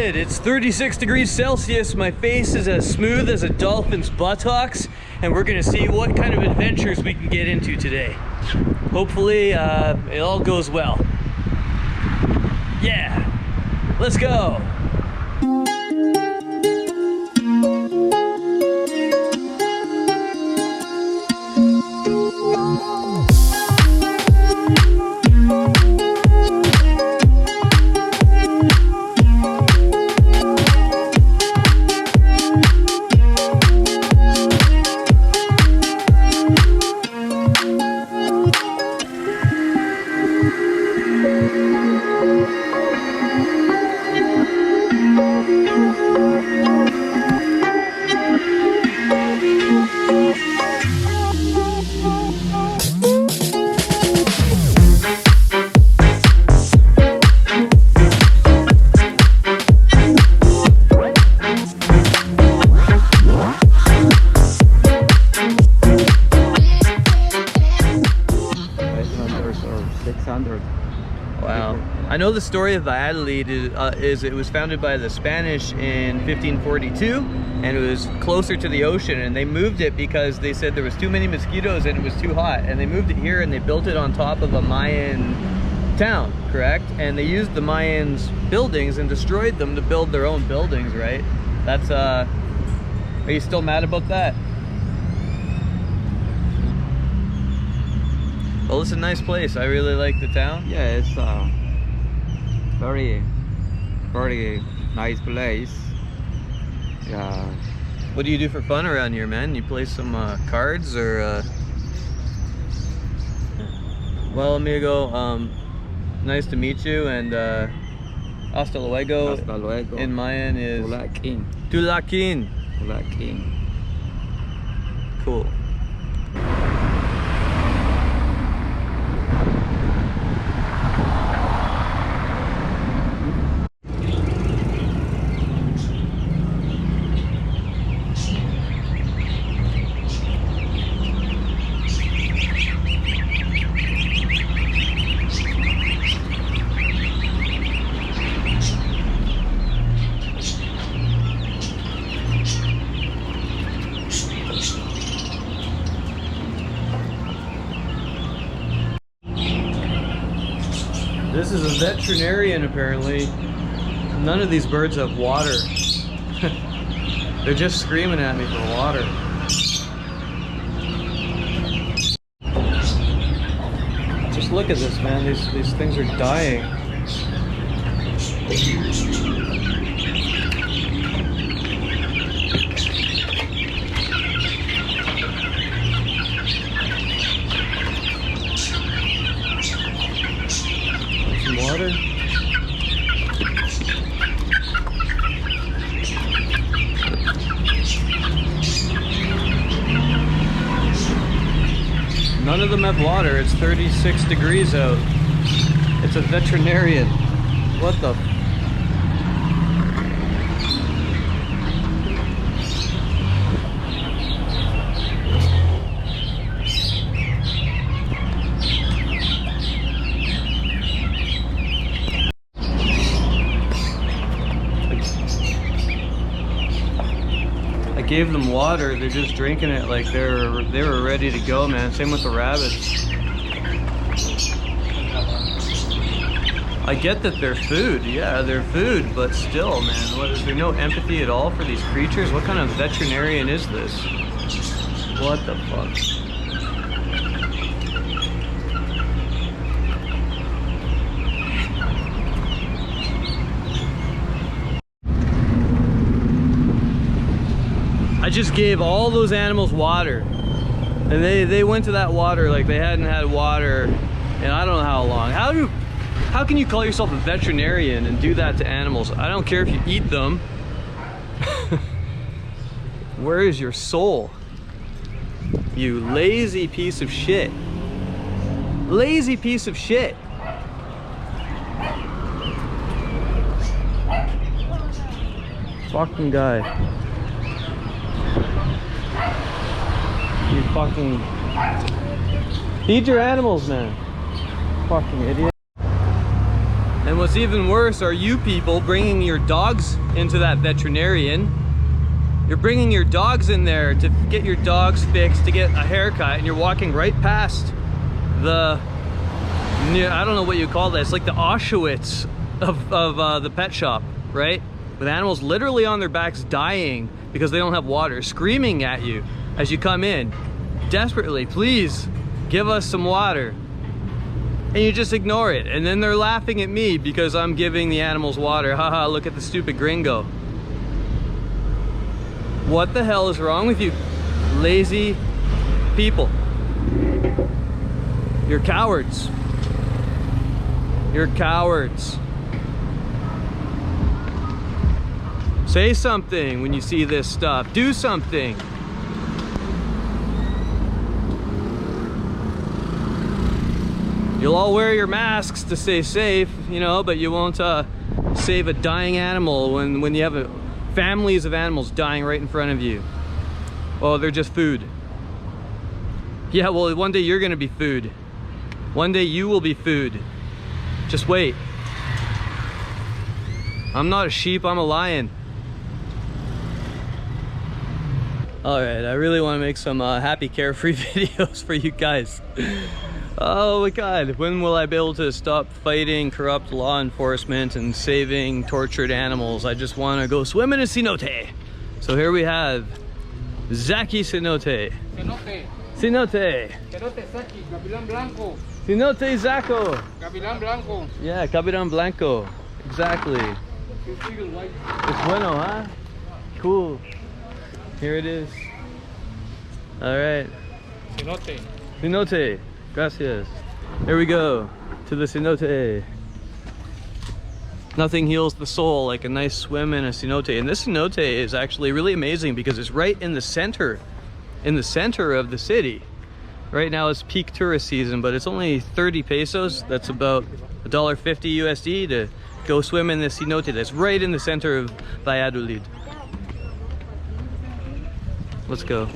Valladolid. It's 36 degrees Celsius. My face is as smooth as a dolphin's buttocks, and we're gonna see what kind of adventures we can get into today. Hopefully, it all goes well. Yeah, let's go. Wow. I know the story of Valladolid is it was founded by the Spanish in 1542, and it was closer to the ocean, and they moved it because they said there was too many mosquitoes and it was too hot, and they moved it here and they built it on top of a Mayan town, correct? And they used the Mayans' buildings and destroyed them to build their own buildings, right? That's are you still mad about that? Well, it's a nice place. I really like the town. Yeah, it's very nice place. Yeah. What do you do for fun around here, man? You play some cards or? Well, amigo, nice to meet you, and hasta luego. Hasta luego. In Mayan is Tulakin. Tulakin. Tulakin. Cool. This is a veterinarian, apparently. None of these birds have water. They're just screaming at me for water. Just look at this, man. These things are dying. Water. None of them have water. It's 36 degrees out. It's a veterinarian. What the? I gave them water, they're just drinking it like they were ready to go, man. Same with the rabbits. I get that they're food, yeah, they're food, but still, man, what, is there no empathy at all for these creatures? What kind of veterinarian is this? What the fuck? I just gave all those animals water, and they went to that water like they hadn't had water in I don't know how long. How can you call yourself a veterinarian and do that to animals? I don't care if you eat them. Where is your soul? You lazy piece of shit. Lazy piece of shit. Fucking guy. You fucking feed your animals, man. Fucking idiot. And what's even worse are you people bringing your dogs into that veterinarian. You're bringing your dogs in there to get your dogs fixed, to get a haircut, and you're walking right past the, I don't know what you call that. It's like the Auschwitz of the pet shop, right? With animals literally on their backs dying because they don't have water, screaming at you as you come in, desperately, please give us some water. And you just ignore it. And then they're laughing at me because I'm giving the animals water. Haha, look at the stupid gringo. What the hell is wrong with you lazy people? You're cowards. You're cowards. Say something when you see this stuff. Do something. You'll all wear your masks to stay safe, you know, but you won't save a dying animal when you have families of animals dying right in front of you. Oh, they're just food. Yeah, well, one day you're gonna be food. One day you will be food. Just wait. I'm not a sheep, I'm a lion. All right, I really want to make some happy, carefree videos for you guys. Oh my God, when will I be able to stop fighting corrupt law enforcement and saving tortured animals? I just want to go swim in a cenote. So here we have Zaki Cenote. Cenote. Cenote. Cenote Zaki, Gavilan Blanco. Cenote Zaco. Gavilan Blanco. Yeah, Capitan Blanco. Exactly. It's bueno, huh? Cool. Here it is. All right. Cenote. Cenote. Gracias. Here we go to the cenote. Nothing heals the soul like a nice swim in a cenote. And this cenote is actually really amazing because it's right in the center of the city. Right now it's peak tourist season, but it's only 30 pesos. That's about $1.50 USD to go swim in the cenote that's right in the center of Valladolid. Let's go.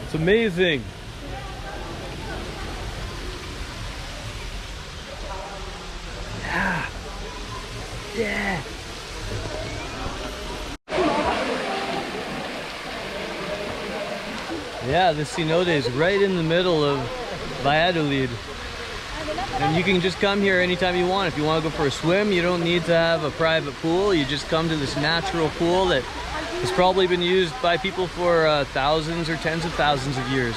It's amazing. Yeah. Yeah. Yeah, the cenote is right in the middle of Valladolid. And you can just come here anytime you want. If you want to go for a swim, you don't need to have a private pool. You just come to this natural pool that has probably been used by people for thousands or tens of thousands of years.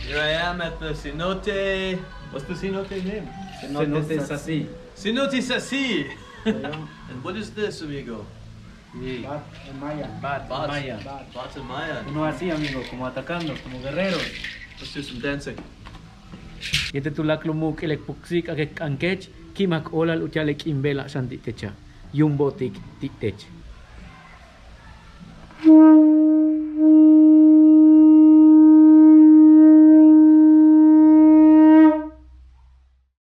Here I am at the cenote. What's the cenote name? Cenote Sasi. Cenote Sasi. And what is this, amigo? Bat en Maya. Bat Maya. Bats and Maya. Uno así, amigo, como atacando, como guerreros. Let's do some dancing. Yete tulak lumuk elek puksik agek angkech kimak olal ujalek imbela shanti techa. Yumbotik tik tech.